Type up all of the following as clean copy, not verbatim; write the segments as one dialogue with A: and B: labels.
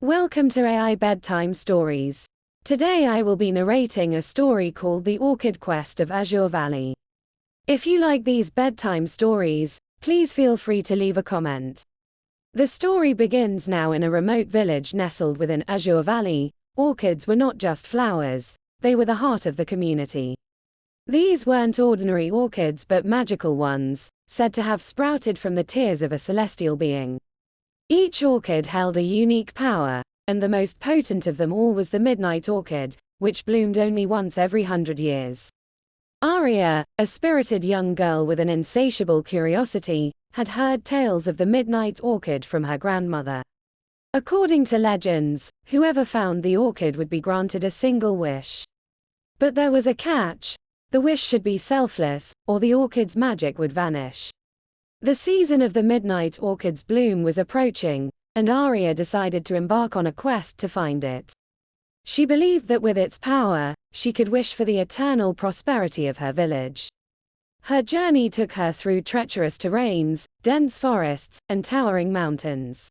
A: Welcome to AI Bedtime Stories. Today I will be narrating a story called The Orchid Quest of Azure Valley. If you like these bedtime stories, please feel free to leave a comment. The story begins now in a remote village nestled within Azure Valley. Orchids were not just flowers, they were the heart of the community. These weren't ordinary orchids but magical ones, said to have sprouted from the tears of a celestial being. Each orchid held a unique power, and the most potent of them all was the Midnight Orchid, which bloomed only once every 100 years. Aria, a spirited young girl with an insatiable curiosity, had heard tales of the Midnight Orchid from her grandmother. According to legends, whoever found the orchid would be granted a single wish. But there was a catch: the wish should be selfless, or the orchid's magic would vanish. The season of the Midnight Orchid's bloom was approaching, and Aria decided to embark on a quest to find it. She believed that with its power, she could wish for the eternal prosperity of her village. Her journey took her through treacherous terrains, dense forests, and towering mountains.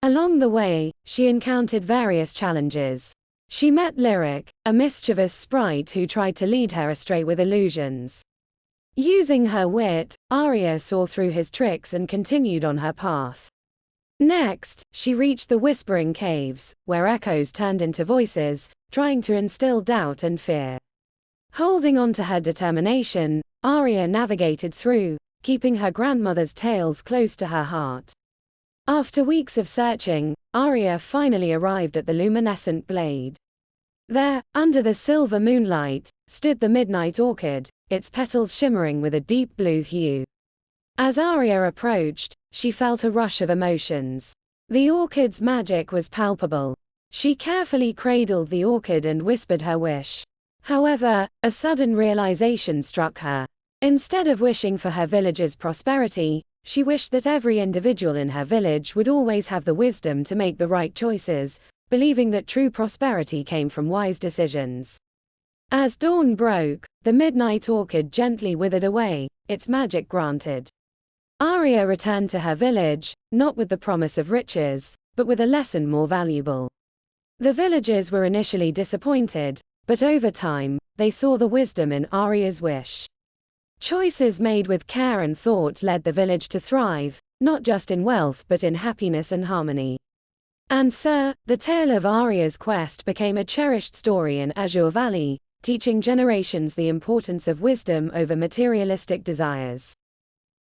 A: Along the way, she encountered various challenges. She met Lyric, a mischievous sprite who tried to lead her astray with illusions. Using her wit, Aria saw through his tricks and continued on her path. Next, she reached the Whispering Caves, where echoes turned into voices, trying to instill doubt and fear. Holding on to her determination, Aria navigated through, keeping her grandmother's tales close to her heart. After weeks of searching, Aria finally arrived at the luminescent glade. There, under the silver moonlight, stood the Midnight Orchid, its petals shimmering with a deep blue hue. As Aria approached, she felt a rush of emotions. The orchid's magic was palpable. She carefully cradled the orchid and whispered her wish. However, a sudden realization struck her. Instead of wishing for her village's prosperity, she wished that every individual in her village would always have the wisdom to make the right choices, believing that true prosperity came from wise decisions. As dawn broke, the Midnight Orchid gently withered away, its magic granted. Aria returned to her village, not with the promise of riches, but with a lesson more valuable. The villagers were initially disappointed, but over time, they saw the wisdom in Aria's wish. Choices made with care and thought led the village to thrive, not just in wealth but in happiness and harmony. And so, the tale of Aria's quest became a cherished story in Azure Valley, teaching generations the importance of wisdom over materialistic desires.